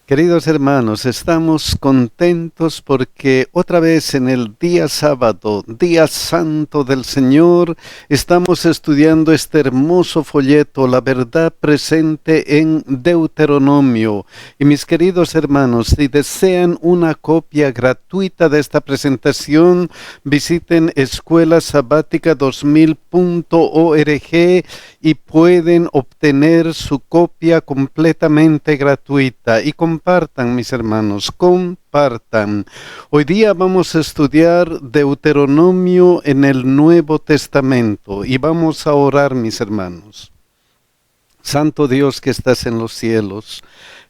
Queridos hermanos, estamos contentos porque otra vez en el día sábado, día santo del Señor, estamos estudiando este hermoso folleto, La verdad presente en Deuteronomio. Y mis queridos hermanos, si desean una copia gratuita de esta presentación, visiten escuelasabática2000.org y pueden obtener su copia completamente gratuita. Y compartan, mis hermanos, compartan. Hoy día vamos a estudiar Deuteronomio en el Nuevo Testamento y vamos a orar, mis hermanos. Santo Dios que estás en los cielos,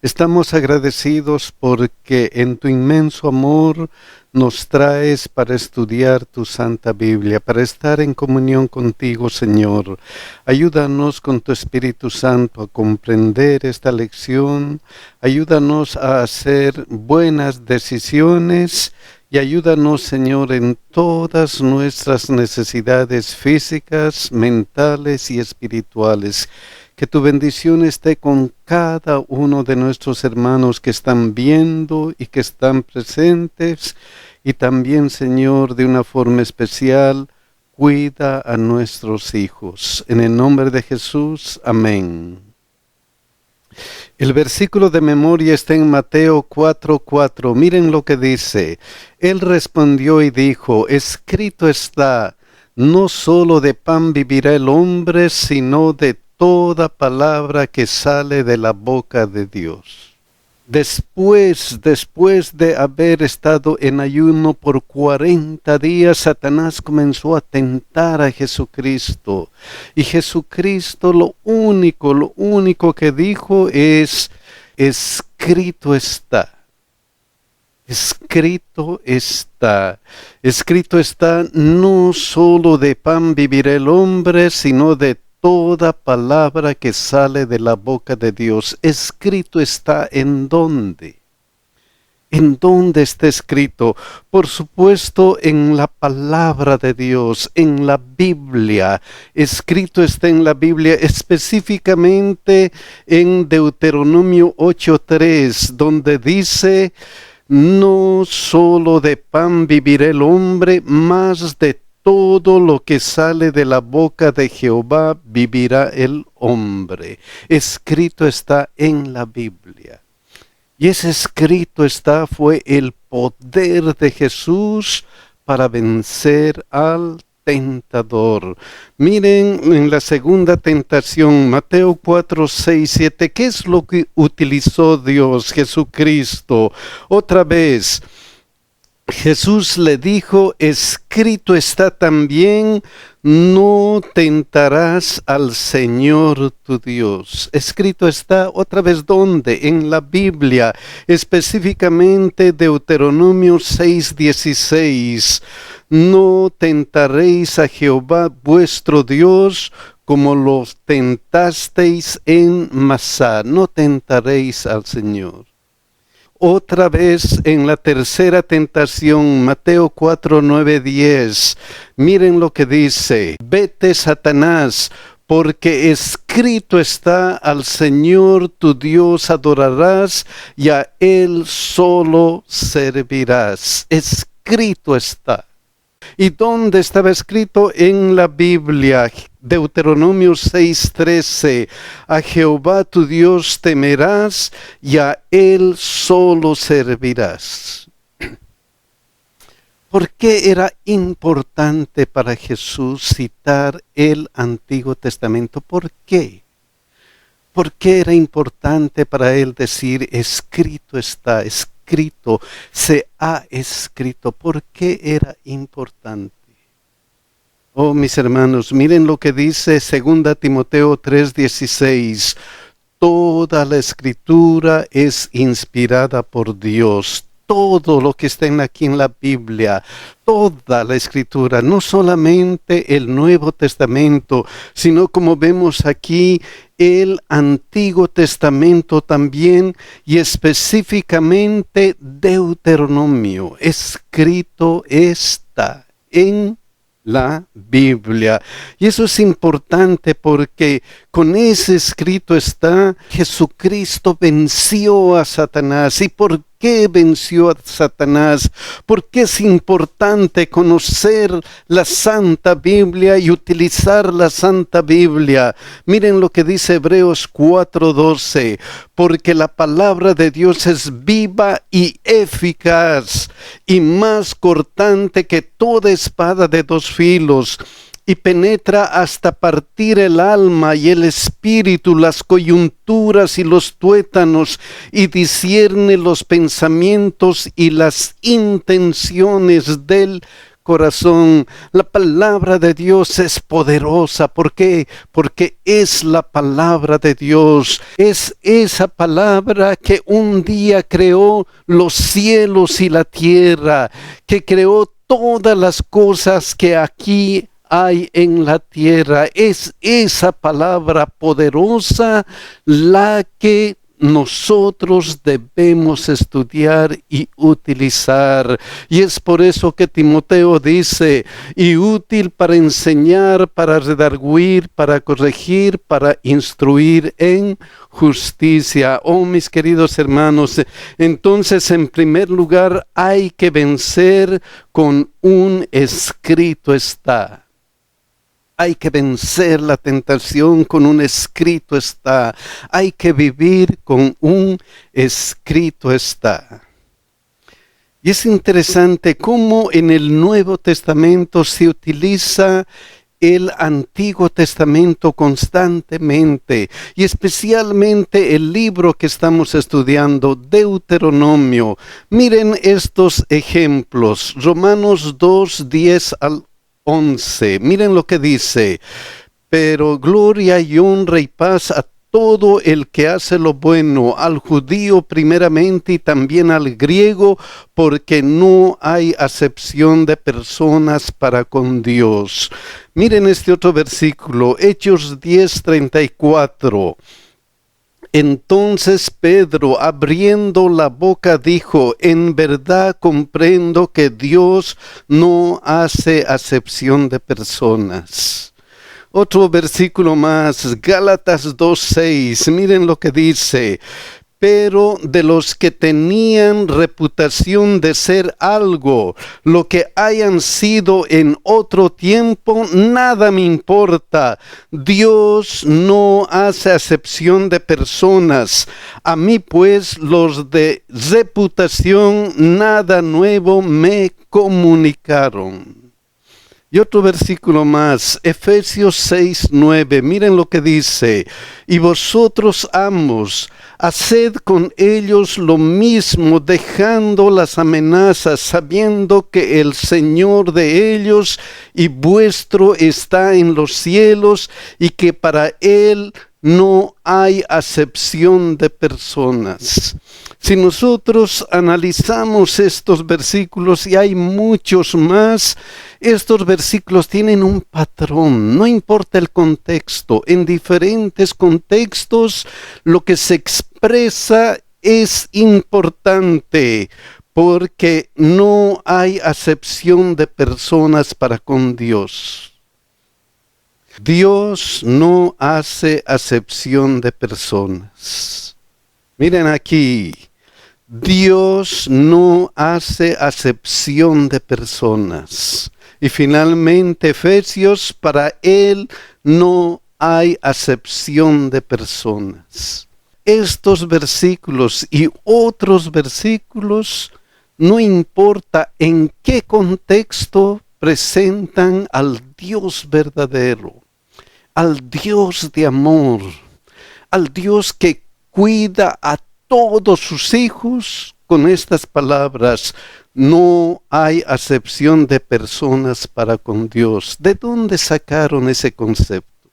estamos agradecidos porque en tu inmenso amor nos traes para estudiar tu Santa Biblia, para estar en comunión contigo, Señor. Ayúdanos con tu Espíritu Santo a comprender esta lección, ayúdanos a hacer buenas decisiones y ayúdanos, Señor, en todas nuestras necesidades físicas, mentales y espirituales. Que tu bendición esté con cada uno de nuestros hermanos que están viendo y que están presentes. Y también, Señor, de una forma especial, cuida a nuestros hijos. En el nombre de Jesús, amén. El versículo de memoria está en Mateo 4:4. Miren lo que dice. Él respondió y dijo, escrito está, no solo de pan vivirá el hombre, sino de toda palabra que sale de la boca de Dios. Después de haber estado en ayuno por 40 días, Satanás comenzó a tentar a Jesucristo. Y Jesucristo lo único que dijo es, escrito está. Escrito está. Escrito está, no solo de pan vivirá el hombre, sino de toda palabra que sale de la boca de Dios. Escrito está ¿en dónde? ¿En dónde está escrito? Por supuesto, en la palabra de Dios, en la Biblia. Escrito está en la Biblia, específicamente en Deuteronomio 8:3, donde dice, no solo de pan vivirá el hombre, mas de todo lo que sale de la boca de Jehová vivirá el hombre. Escrito está en la Biblia. Y ese escrito está fue el poder de Jesús para vencer al tentador. Miren en la segunda tentación, Mateo 4:6-7, ¿qué es lo que utilizó Dios, Jesucristo? Otra vez, Jesús le dijo, escrito está también, no tentarás al Señor tu Dios. Escrito está, otra vez, ¿dónde? En la Biblia, específicamente Deuteronomio 6:16. No tentaréis a Jehová vuestro Dios como los tentasteis en Masá. No tentaréis al Señor. Otra vez en la tercera tentación, Mateo 4:9-10, miren lo que dice, vete Satanás, porque escrito está, al Señor tu Dios adorarás y a Él solo servirás. Escrito está. ¿Y dónde estaba escrito? En la Biblia. Deuteronomio 6:13, a Jehová tu Dios temerás y a Él solo servirás. ¿Por qué era importante para Jesús citar el Antiguo Testamento? ¿Por qué? ¿Por qué era importante para Él decir, escrito está, escrito, se ha escrito? ¿Por qué era importante? Oh, mis hermanos, miren lo que dice 2 Timoteo 3:16. Toda la Escritura es inspirada por Dios. Todo lo que está aquí en la Biblia, toda la Escritura, no solamente el Nuevo Testamento, sino como vemos aquí, el Antiguo Testamento también, y específicamente Deuteronomio, escrito está en la Biblia. Y eso es importante porque con ese escrito está: Jesucristo venció a Satanás. ¿Y por qué venció a Satanás? Porque es importante conocer la Santa Biblia y utilizar la Santa Biblia. Miren lo que dice Hebreos 4:12: porque la palabra de Dios es viva y eficaz, y más cortante que toda espada de dos filos, y penetra hasta partir el alma y el espíritu, las coyunturas y los tuétanos, y discierne los pensamientos y las intenciones del corazón. La palabra de Dios es poderosa. ¿Por qué? Porque es la palabra de Dios. Es esa palabra que un día creó los cielos y la tierra, que creó todas las cosas que aquí hay en la tierra. Es esa palabra poderosa la que nosotros debemos estudiar y utilizar. Y es por eso que Timoteo dice: y útil para enseñar, para redarguir, para corregir, para instruir en justicia. Oh, mis queridos hermanos, entonces en primer lugar hay que vencer con un escrito está. Hay que vencer la tentación con un escrito está. Hay que vivir con un escrito está. Y es interesante cómo en el Nuevo Testamento se utiliza el Antiguo Testamento constantemente, y especialmente el libro que estamos estudiando, Deuteronomio. Miren estos ejemplos: Romanos 2:10 al 11. Miren lo que dice: pero gloria y honra y paz a todo el que hace lo bueno, al judío primeramente y también al griego, porque no hay acepción de personas para con Dios. Miren este otro versículo, Hechos 10:34. Entonces Pedro, abriendo la boca, dijo: en verdad comprendo que Dios no hace acepción de personas. Otro versículo más, Gálatas 2:6, miren lo que dice: pero de los que tenían reputación de ser algo, lo que hayan sido en otro tiempo, nada me importa. Dios no hace acepción de personas. A mí pues los de reputación nada nuevo me comunicaron. Y otro versículo más, Efesios 6:9, miren lo que dice: y vosotros, amos, haced con ellos lo mismo, dejando las amenazas, sabiendo que el Señor de ellos y vuestro está en los cielos, y que para Él no hay acepción de personas. Si nosotros analizamos estos versículos, y hay muchos más, estos versículos tienen un patrón, no importa el contexto. En diferentes contextos, lo que se expresa es importante, porque no hay acepción de personas para con Dios. Dios no hace acepción de personas. Miren aquí, Dios no hace acepción de personas. Y finalmente, Efesios, para Él no hay acepción de personas. Estos versículos y otros versículos, no importa en qué contexto, presentan al Dios verdadero, al Dios de amor, al Dios que cuida a todos sus hijos con estas palabras: no hay acepción de personas para con Dios. ¿De dónde sacaron ese concepto?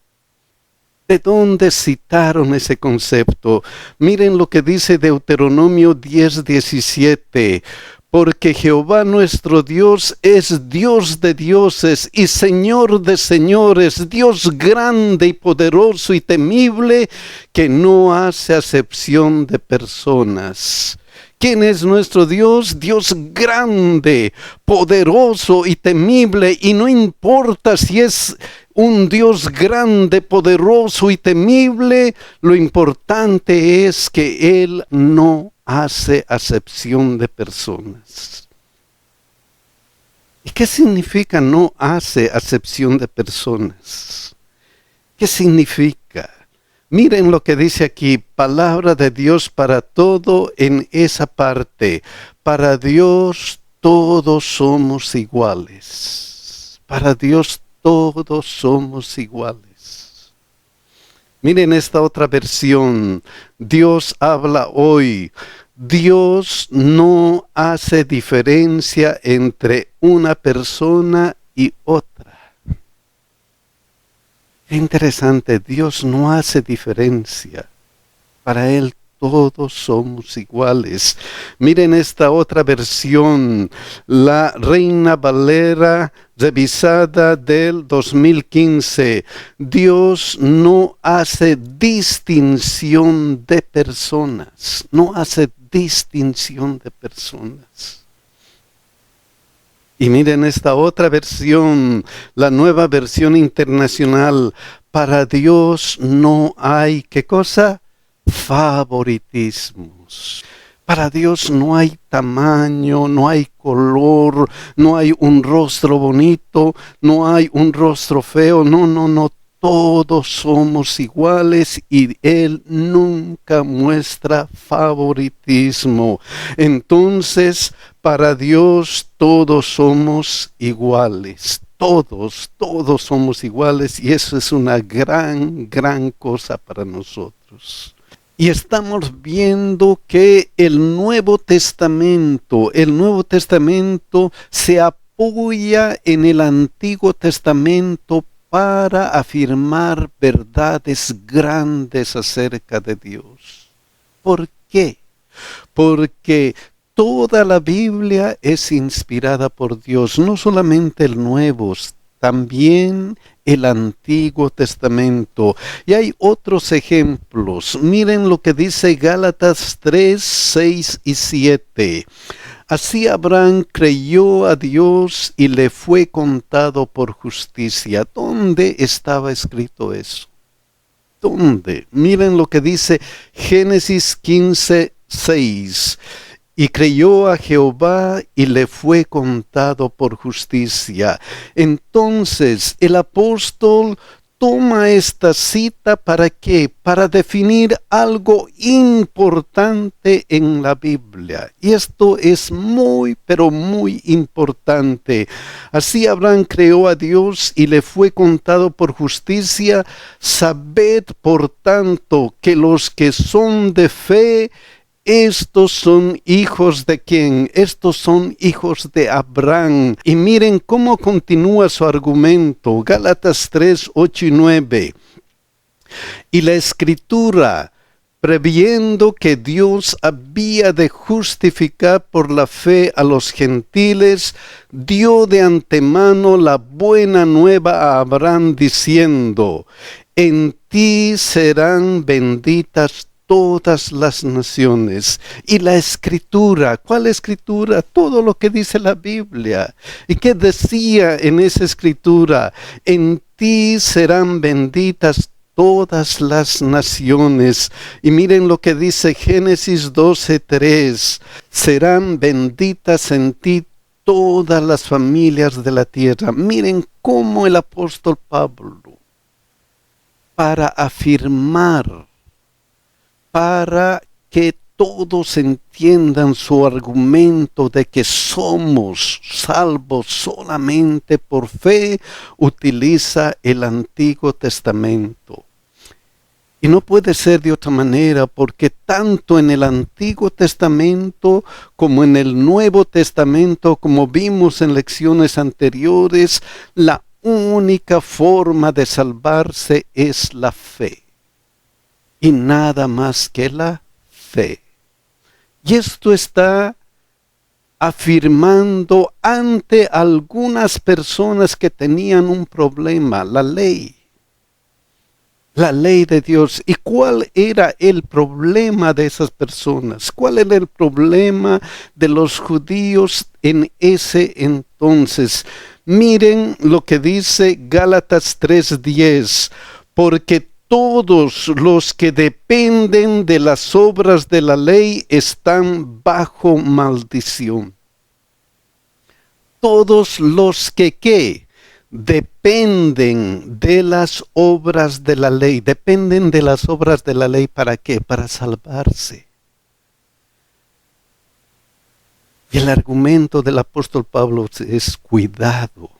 ¿De dónde citaron ese concepto? Miren lo que dice Deuteronomio 10:17. Porque Jehová nuestro Dios es Dios de dioses y Señor de señores, Dios grande y poderoso y temible, que no hace acepción de personas. ¿Quién es nuestro Dios? Dios grande, poderoso y temible, y no importa si es un Dios grande, poderoso y temible, lo importante es que Él no hace acepción de personas. ¿Y qué significa no hace acepción de personas? ¿Qué significa? Miren lo que dice aquí, palabra de Dios para todo en esa parte. Para Dios todos somos iguales. Para Dios todos somos iguales. Miren esta otra versión. Dios habla hoy. Dios no hace diferencia entre una persona y otra. Qué interesante, Dios no hace diferencia. Para Él todos somos iguales. Miren esta otra versión, la Reina Valera revisada del 2015. Dios no hace distinción de personas. No hace distinción de personas. Y miren esta otra versión, la nueva versión internacional. Para Dios no hay, ¿qué cosa? Favoritismos. Para Dios no hay tamaño, no hay color, no hay un rostro bonito, no hay un rostro feo. No. Todos somos iguales y Él nunca muestra favoritismo. Entonces, para Dios todos somos iguales. Todos somos iguales y eso es una gran cosa para nosotros. Y estamos viendo que el Nuevo Testamento se apoya en el Antiguo Testamento para afirmar verdades grandes acerca de Dios. ¿Por qué? Porque toda la Biblia es inspirada por Dios, no solamente el Nuevo, también el Antiguo Testamento. Y hay otros ejemplos. Miren lo que dice Gálatas 3, 6 y 7. Así Abraham creyó a Dios y le fue contado por justicia. ¿Dónde estaba escrito eso? ¿Dónde? Miren lo que dice Génesis 15, 6. Y creyó a Jehová y le fue contado por justicia. Entonces el apóstol toma esta cita ¿para qué? Para definir algo importante en la Biblia. Y esto es muy, pero muy importante. Así Abraham creó a Dios y le fue contado por justicia. Sabed, por tanto, que los que son de fe, estos son hijos de ¿quién? Estos son hijos de Abraham. Y miren cómo continúa su argumento. Gálatas 3, 8 y 9. Y la Escritura, previendo que Dios había de justificar por la fe a los gentiles, dio de antemano la buena nueva a Abraham diciendo: en ti serán benditas todas las naciones. Y la Escritura, ¿cuál Escritura? Todo lo que dice la Biblia. ¿Y qué decía en esa Escritura? En ti serán benditas todas las naciones. Y miren lo que dice Génesis 12:3. Serán benditas en ti todas las familias de la tierra. Miren cómo el apóstol Pablo, para afirmar, para que todos entiendan su argumento de que somos salvos solamente por fe, utiliza el Antiguo Testamento. Y no puede ser de otra manera, porque tanto en el Antiguo Testamento como en el Nuevo Testamento, como vimos en lecciones anteriores, la única forma de salvarse es la fe. Y nada más que la fe. Y esto está afirmando ante algunas personas que tenían un problema, la ley. la ley de Dios. ¿Y cuál era el problema de esas personas? ¿Cuál era el problema de los judíos en ese entonces? Miren lo que dice Gálatas 3:10, porque todos los que dependen de las obras de la ley están bajo maldición. Todos los que, ¿qué? Dependen de las obras de la ley. Dependen de las obras de la ley, ¿para qué? Para salvarse. Y el argumento del apóstol Pablo es cuidado.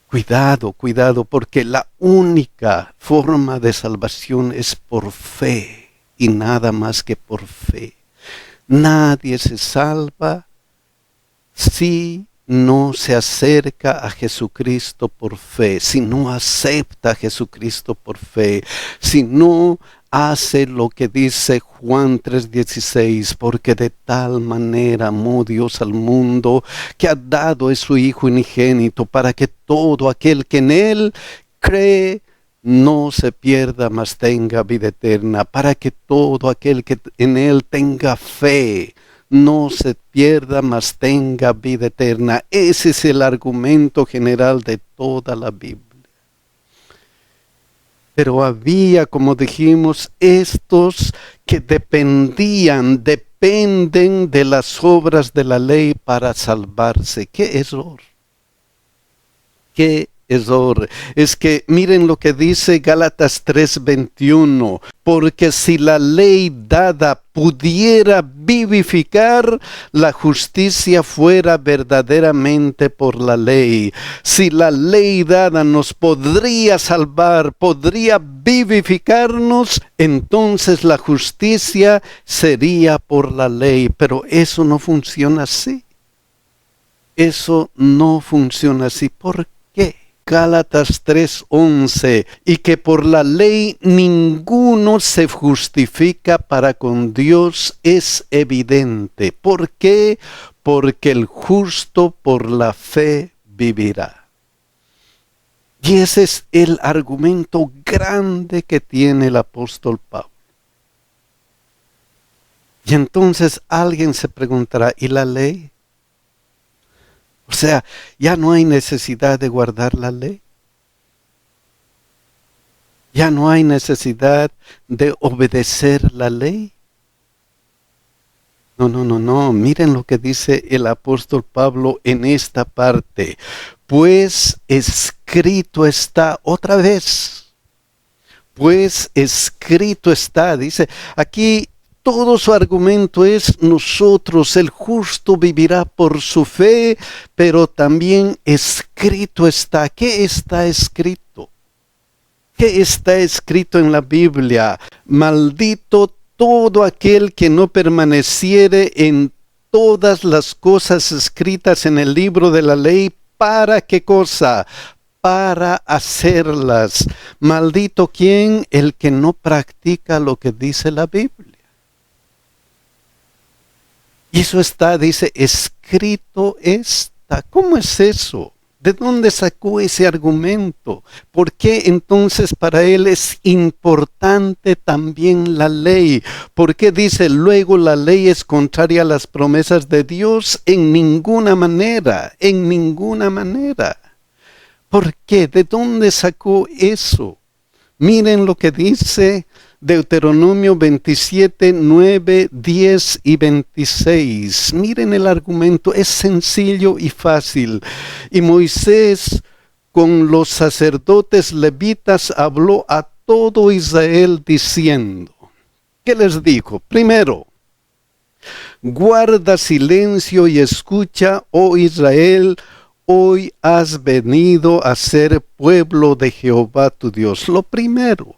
Cuidado, cuidado, porque la única forma de salvación es por fe y nada más que por fe. Nadie se salva si no se acerca a Jesucristo por fe, si no acepta a Jesucristo por fe, si no hace lo que dice Juan 3:16, porque de tal manera amó Dios al mundo que ha dado a su Hijo unigénito para que todo aquel que en Él cree no se pierda, mas tenga vida eterna, para que todo aquel que en Él tenga fe no se pierda, mas tenga vida eterna. Ese es el argumento general de toda la Biblia. Pero había, como dijimos, estos que dependen de las obras de la ley para salvarse. ¡Qué error! ¡Qué error! Es que miren lo que dice Gálatas 3:21. Porque si la ley dada pudiera vivificar, la justicia fuera verdaderamente por la ley. Si la ley dada nos podría salvar, podría vivificarnos, entonces la justicia sería por la ley. Pero eso no funciona así. Eso no funciona así. ¿Por qué? Gálatas 3:11, y que por la ley ninguno se justifica para con Dios es evidente. ¿Por qué? Porque el justo por la fe vivirá. Y ese es el argumento grande que tiene el apóstol Pablo. Y entonces alguien se preguntará, ¿y la ley? O sea, ya no hay necesidad de guardar la ley. Ya no hay necesidad de obedecer la ley. No. Miren lo que dice el apóstol Pablo en esta parte. Pues escrito está otra vez. Pues escrito está. Dice aquí. Todo su argumento es nosotros, el justo vivirá por su fe, pero también escrito está. ¿Qué está escrito? ¿Qué está escrito en la Biblia? Maldito todo aquel que no permaneciere en todas las cosas escritas en el libro de la ley. ¿Para qué cosa? Para hacerlas. Maldito ¿quién? El que no practica lo que dice la Biblia. Y eso está, dice, escrito está. ¿Cómo es eso? ¿De dónde sacó ese argumento? ¿Por qué entonces para él es importante también la ley? ¿Por qué dice luego la ley es contraria a las promesas de Dios? En ninguna manera, en ninguna manera. ¿Por qué? ¿De dónde sacó eso? Miren lo que dice Deuteronomio 27, 9, 10 y 26. Miren el argumento, es sencillo y fácil. Y Moisés con los sacerdotes levitas habló a todo Israel diciendo, ¿qué les dijo? Primero, guarda silencio y escucha, oh Israel, hoy has venido a ser pueblo de Jehová tu Dios. Lo primero,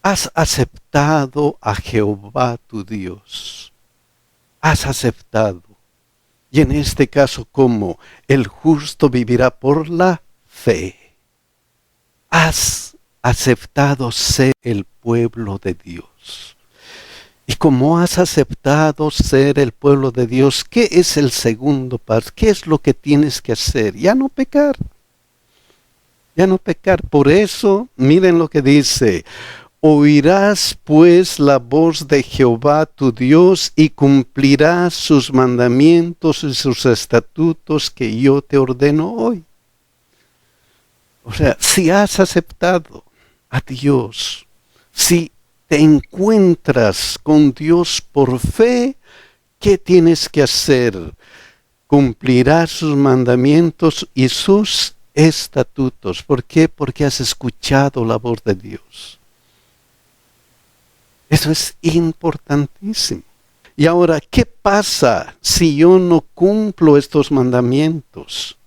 has aceptado a Jehová tu Dios. Has aceptado. Y en este caso, ¿cómo? El justo vivirá por la fe. Has aceptado ser el pueblo de Dios. Y como has aceptado ser el pueblo de Dios, ¿qué es el segundo paso? ¿Qué es lo que tienes que hacer? Ya no pecar. Ya no pecar. Por eso, miren lo que dice. Oirás pues la voz de Jehová tu Dios y cumplirás sus mandamientos y sus estatutos que yo te ordeno hoy. O sea, si has aceptado a Dios, si te encuentras con Dios por fe, ¿qué tienes que hacer? Cumplirás sus mandamientos y sus estatutos. ¿Por qué? Porque has escuchado la voz de Dios. Eso es importantísimo. Y ahora, ¿qué pasa si yo no cumplo estos mandamientos?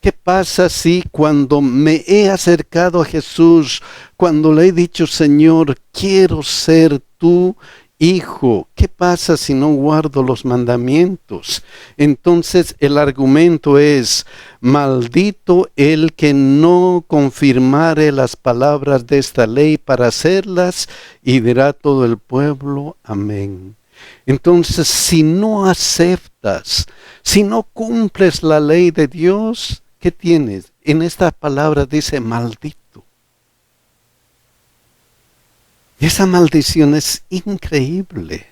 ¿Qué pasa si cuando me he acercado a Jesús, cuando le he dicho, Señor, quiero ser tu hijo? ¿Qué pasa si no guardo los mandamientos? Entonces el argumento es, maldito el que no confirmare las palabras de esta ley para hacerlas, y dirá todo el pueblo, amén. Entonces, si no aceptas, si no cumples la ley de Dios, ¿qué tienes? En esta palabra dice maldito. Y esa maldición es increíble.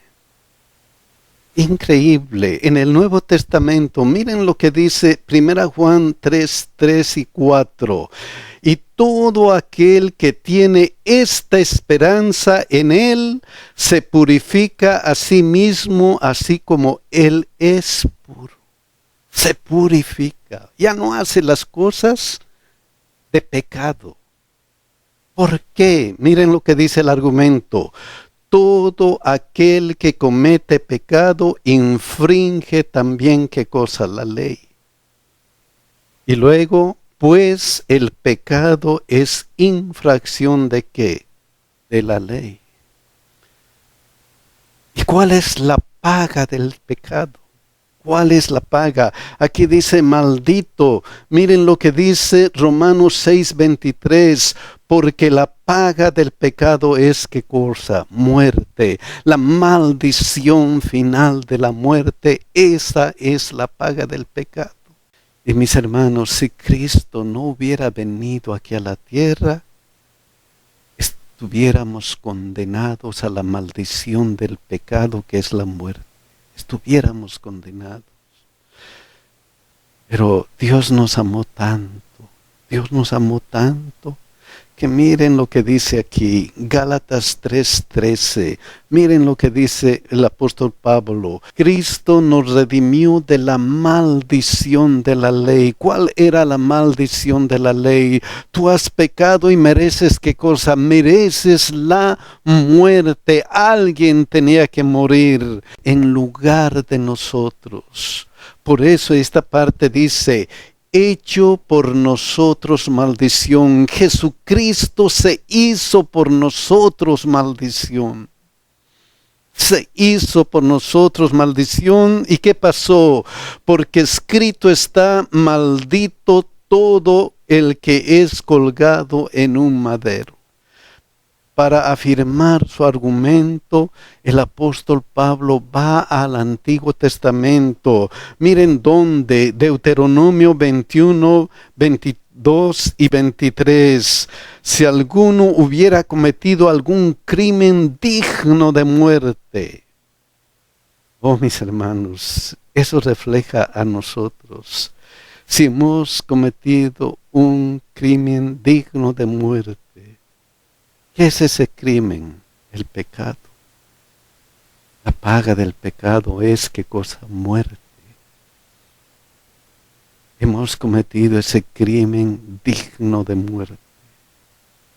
Increíble. En el Nuevo Testamento, miren lo que dice 1 Juan 3, 3 y 4. Y todo aquel que tiene esta esperanza en Él, se purifica a sí mismo, así como Él es puro. Se purifica. Ya no hace las cosas de pecado. ¿Por qué? Miren lo que dice el argumento. Todo aquel que comete pecado infringe también, ¿qué cosa? La ley. Y luego, pues el pecado es infracción ¿de qué? De la ley. ¿Y cuál es la paga del pecado? ¿Cuál es la paga? Aquí dice maldito. Miren lo que dice Romanos 6:23. Porque la paga del pecado es ¿qué cosa? Muerte. La maldición final de la muerte, esa es la paga del pecado. Y mis hermanos, si Cristo no hubiera venido aquí a la tierra, estuviéramos condenados a la maldición del pecado que es la muerte. Estuviéramos condenados. Pero Dios nos amó tanto, que miren lo que dice aquí, Gálatas 3:13, miren lo que dice el apóstol Pablo. Cristo nos redimió de la maldición de la ley. ¿Cuál era la maldición de la ley? Tú has pecado y mereces ¿qué cosa? Mereces la muerte. Alguien tenía que morir en lugar de nosotros. Por eso esta parte dice, hecho por nosotros maldición. Jesucristo se hizo por nosotros maldición. Se hizo por nosotros maldición. ¿Y qué pasó? Porque escrito está, maldito todo el que es colgado en un madero. Para afirmar su argumento, el apóstol Pablo va al Antiguo Testamento. Miren dónde, Deuteronomio 21, 22 y 23. Si alguno hubiera cometido algún crimen digno de muerte. Oh, mis hermanos, eso refleja a nosotros. Si hemos cometido un crimen digno de muerte, ¿qué es ese crimen? El pecado. La paga del pecado es ¿qué cosa? Muerte. Hemos cometido ese crimen digno de muerte.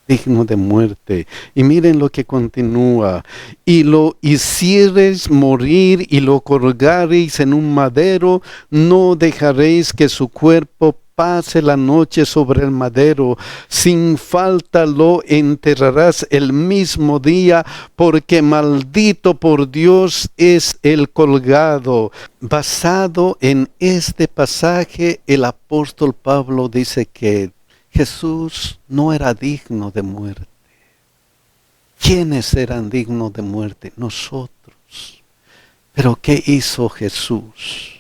Digno de muerte. Y miren lo que continúa. Y lo hiciereis morir y lo colgareis en un madero, no dejaréis que su cuerpo pase la noche sobre el madero, sin falta lo enterrarás el mismo día, porque maldito por Dios es el colgado. Basado en este pasaje, el apóstol Pablo dice que Jesús no era digno de muerte. ¿Quiénes eran dignos de muerte? Nosotros. Pero ¿qué hizo Jesús?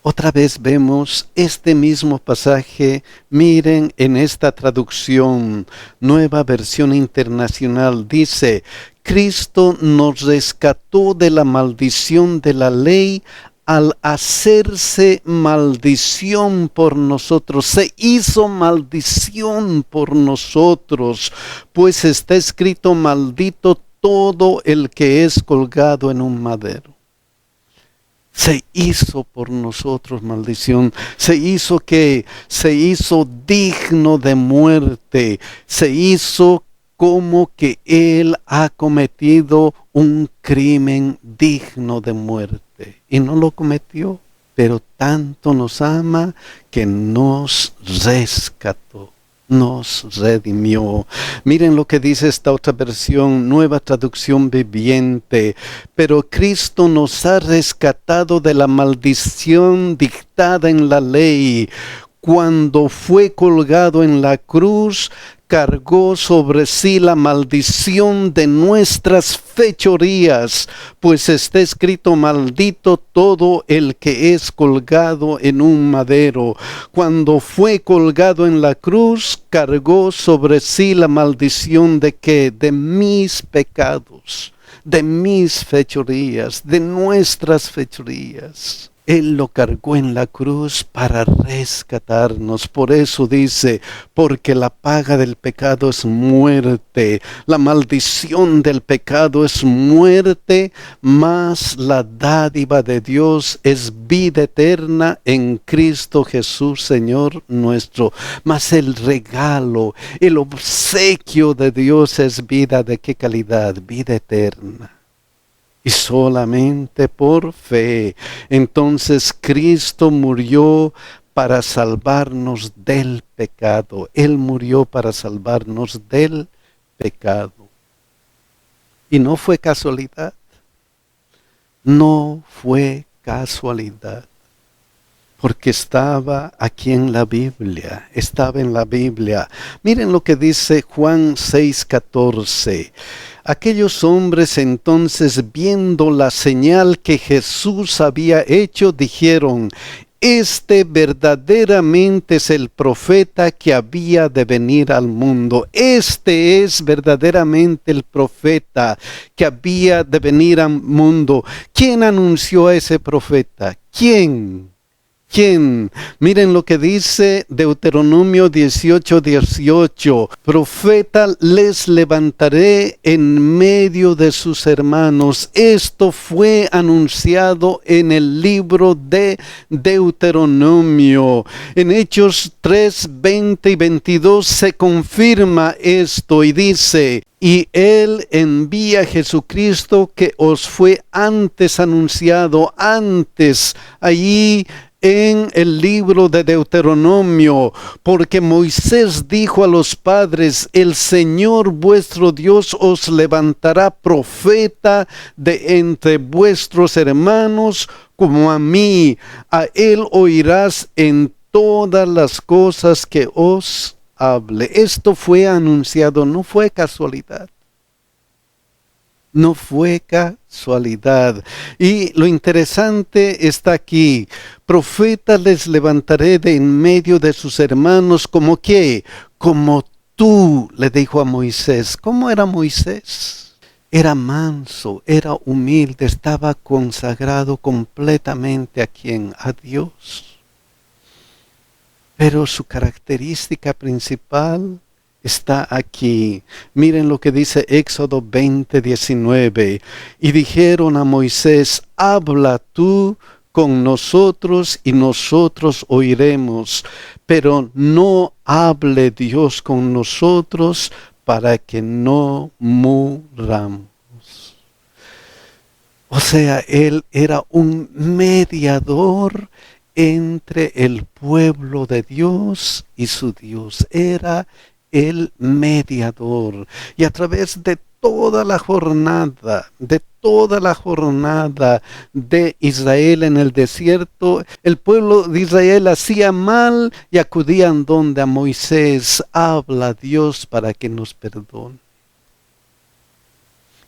Otra vez vemos este mismo pasaje, miren en esta traducción, Nueva Versión Internacional, dice, Cristo nos rescató de la maldición de la ley al hacerse maldición por nosotros, se hizo maldición por nosotros, pues está escrito maldito todo el que es colgado en un madero. Se hizo por nosotros maldición, se hizo digno de muerte, se hizo como que Él ha cometido un crimen digno de muerte. Y no lo cometió, pero tanto nos ama que nos rescató. Nos redimió. Miren lo que dice esta otra versión, Nueva Traducción Viviente. Pero Cristo nos ha rescatado de la maldición dictada en la ley. Cuando fue colgado en la cruz, cargó sobre sí la maldición de nuestras fechorías, pues está escrito maldito todo el que es colgado en un madero. Cuando fue colgado en la cruz, cargó sobre sí la maldición de ¿qué? De mis pecados, de mis fechorías, de nuestras fechorías. Él lo cargó en la cruz para rescatarnos. Por eso dice, porque la paga del pecado es muerte. La maldición del pecado es muerte, mas la dádiva de Dios es vida eterna en Cristo Jesús, Señor nuestro. Mas el regalo, el obsequio de Dios es vida ¿de qué calidad? Vida eterna. Y solamente por fe. Entonces Cristo murió para salvarnos del pecado. Él murió para salvarnos del pecado. Y no fue casualidad. No fue casualidad. Porque estaba aquí en la Biblia. Estaba en la Biblia. Miren lo que dice Juan 6:14. Aquellos hombres entonces, viendo la señal que Jesús había hecho, dijeron, este verdaderamente es el profeta que había de venir al mundo. Este es verdaderamente el profeta que había de venir al mundo. ¿Quién anunció a ese profeta? ¿Quién? ¿Quién? Miren lo que dice Deuteronomio 18:18. Profeta les levantaré en medio de sus hermanos. Esto fue anunciado en el libro de Deuteronomio. En Hechos 3:20 y 22 se confirma esto y dice, y Él envía a Jesucristo que os fue antes anunciado, antes allí en el libro de Deuteronomio, porque Moisés dijo a los padres, el Señor vuestro Dios os levantará profeta de entre vuestros hermanos como a mí, a Él oirás en todas las cosas que os hable. Esto fue anunciado, no fue casualidad. No fue casualidad. Y lo interesante está aquí. Profeta les levantaré de en medio de sus hermanos, como que, como tú, le dijo a Moisés. ¿Cómo era Moisés? Era manso, era humilde, estaba consagrado completamente ¿a quién? A Dios. Pero su característica principal está aquí. Miren lo que dice Éxodo 20:19. Y dijeron a Moisés, habla tú con nosotros y nosotros oiremos, pero no hable Dios con nosotros para que no muramos. O sea, él era un mediador entre el pueblo de Dios y su Dios. Era el mediador. Y a través de toda la jornada de Israel en el desierto, el pueblo de Israel hacía mal y acudían donde a Moisés, habla Dios para que nos perdone.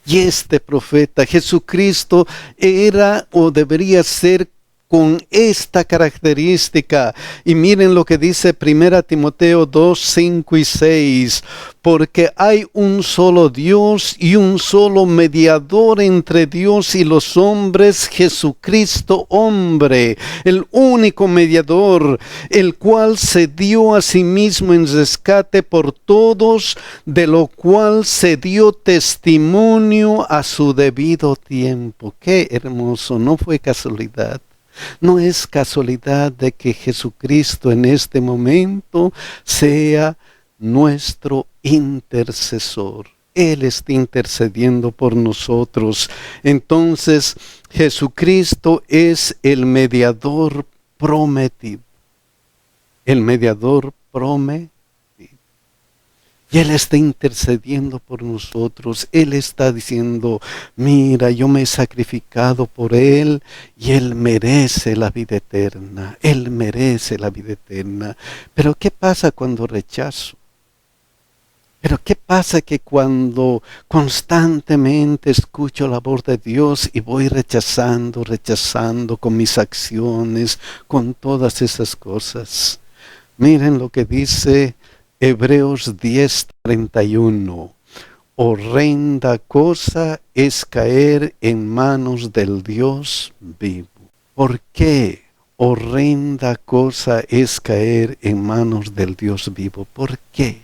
Y este profeta, Jesucristo, era o debería ser con esta característica. Y miren lo que dice 1 Timoteo 2, 5 y 6. Porque hay un solo Dios y un solo mediador entre Dios y los hombres, Jesucristo hombre, el único mediador, el cual se dio a sí mismo en rescate por todos, de lo cual se dio testimonio a su debido tiempo. Qué hermoso, no fue casualidad. No es casualidad de que Jesucristo en este momento sea nuestro intercesor. Él está intercediendo por nosotros. Entonces, Jesucristo es el mediador prometido. El mediador prometido. Y Él está intercediendo por nosotros. Él está diciendo, mira, yo me he sacrificado por Él y Él merece la vida eterna. Él merece la vida eterna. Pero ¿qué pasa cuando rechazo? Pero ¿qué pasa que cuando constantemente escucho la voz de Dios y voy rechazando con mis acciones, con todas esas cosas? Miren lo que dice Hebreos 10:31. Horrenda cosa es caer en manos del Dios vivo. ¿Por qué horrenda cosa es caer en manos del Dios vivo? ¿Por qué?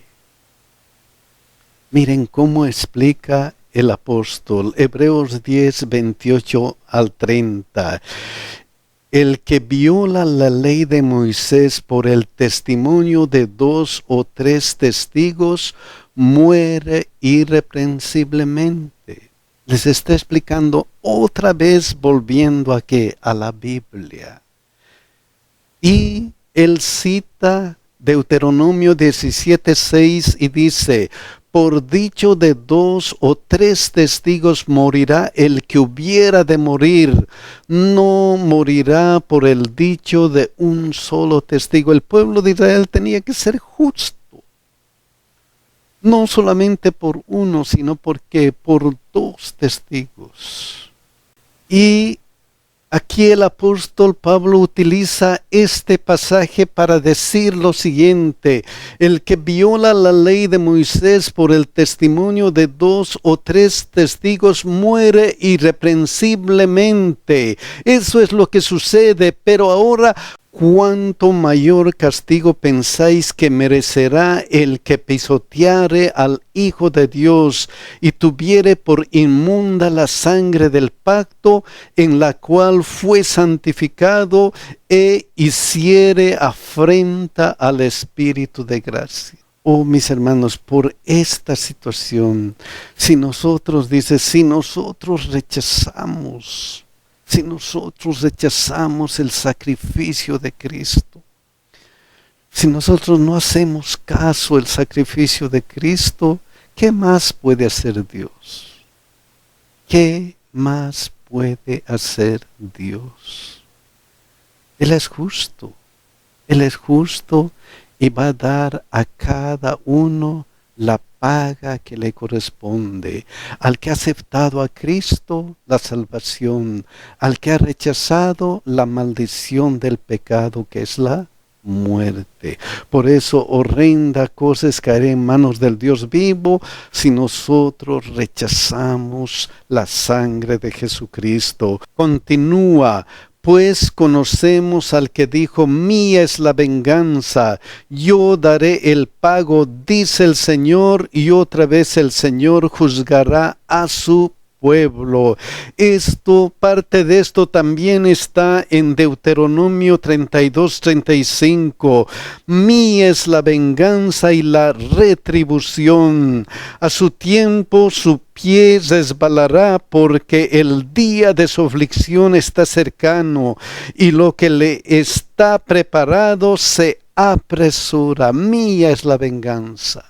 Miren cómo explica el apóstol, Hebreos 10:28 al 30. El que viola la ley de Moisés por el testimonio de 2 o 3 testigos, muere irreprensiblemente. Les está explicando otra vez volviendo a la Biblia. Y él cita Deuteronomio 17:6 y dice, por dicho de 2 o 3 testigos morirá el que hubiera de morir, no morirá por el dicho de un solo testigo. El pueblo de Israel tenía que ser justo, no solamente por uno, sino porque por 2 testigos. Y aquí el apóstol Pablo utiliza este pasaje para decir lo siguiente: el que viola la ley de Moisés por el testimonio de 2 o 3 testigos muere irreprensiblemente. Eso es lo que sucede, pero ahora, ¿cuánto mayor castigo pensáis que merecerá el que pisoteare al Hijo de Dios y tuviere por inmunda la sangre del pacto en la cual fue santificado e hiciere afrenta al Espíritu de gracia? Oh, mis hermanos, por esta situación, si nosotros rechazamos el sacrificio de Cristo, si nosotros no hacemos caso al sacrificio de Cristo, ¿qué más puede hacer Dios? ¿Qué más puede hacer Dios? Él es justo y va a dar a cada uno la paga que le corresponde. Al que ha aceptado a Cristo, la salvación; al que ha rechazado, la maldición del pecado, que es la muerte. Por eso, horrenda cosa es caer en manos del Dios vivo si nosotros rechazamos la sangre de Jesucristo. Continúa. Pues conocemos al que dijo, mía es la venganza, yo daré el pago, dice el Señor, y otra vez el Señor juzgará a su pueblo. Parte de esto también está en Deuteronomio 32:35. Mía es la venganza y la retribución. A su tiempo su pie resbalará, porque el día de su aflicción está cercano, y lo que le está preparado se apresura. Mía es la venganza.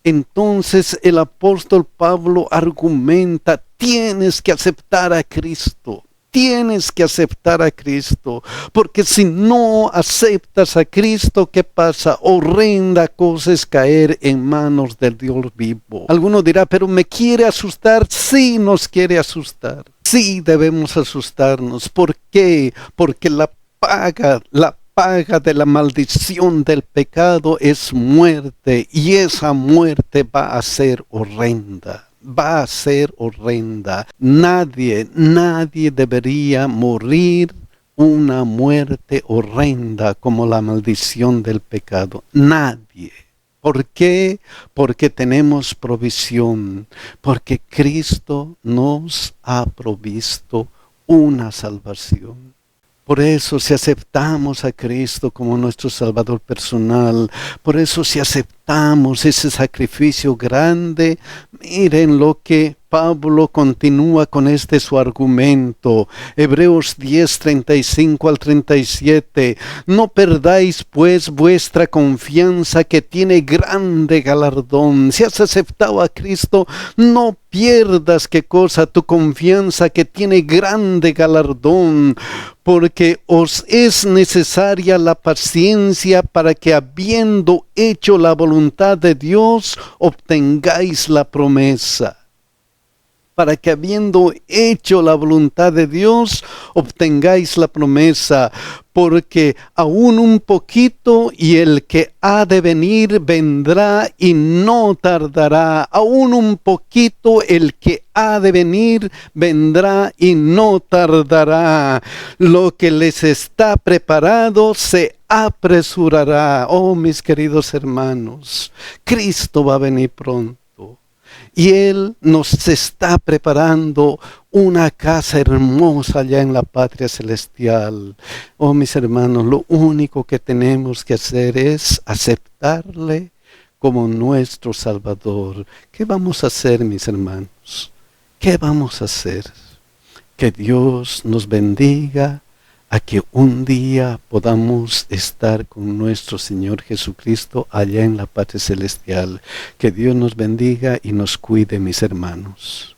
Entonces el apóstol Pablo argumenta, tienes que aceptar a Cristo. Tienes que aceptar a Cristo, porque si no aceptas a Cristo, ¿qué pasa? Horrenda cosa es caer en manos del Dios vivo. Alguno dirá, pero ¿me quiere asustar? Sí, nos quiere asustar. Sí, debemos asustarnos. ¿Por qué? Porque la la paga de la maldición del pecado es muerte, y esa muerte va a ser horrenda. Va a ser horrenda. Nadie debería morir una muerte horrenda como la maldición del pecado. Nadie. ¿Por qué? Porque tenemos provisión. Porque Cristo nos ha provisto una salvación. Por eso si aceptamos a Cristo como nuestro Salvador personal, por eso si aceptamos ese sacrificio grande, miren lo que Pablo continúa con su argumento. Hebreos 10, 35 al 37. No perdáis pues vuestra confianza, que tiene grande galardón. Si has aceptado a Cristo, no pierdas tu confianza, que tiene grande galardón, porque os es necesaria la paciencia, para que habiendo hecho la voluntad de Dios, obtengáis la promesa. Para que habiendo hecho la voluntad de Dios, obtengáis la promesa. Porque aún un poquito, y el que ha de venir vendrá y no tardará. Aún un poquito, el que ha de venir vendrá y no tardará. Lo que les está preparado se apresurará. Oh, mis queridos hermanos, Cristo va a venir pronto. Y Él nos está preparando una casa hermosa allá en la patria celestial. Oh, mis hermanos, lo único que tenemos que hacer es aceptarle como nuestro Salvador. ¿Qué vamos a hacer, mis hermanos? ¿Qué vamos a hacer? Que Dios nos bendiga, a que un día podamos estar con nuestro Señor Jesucristo allá en la patria celestial. Que Dios nos bendiga y nos cuide, mis hermanos.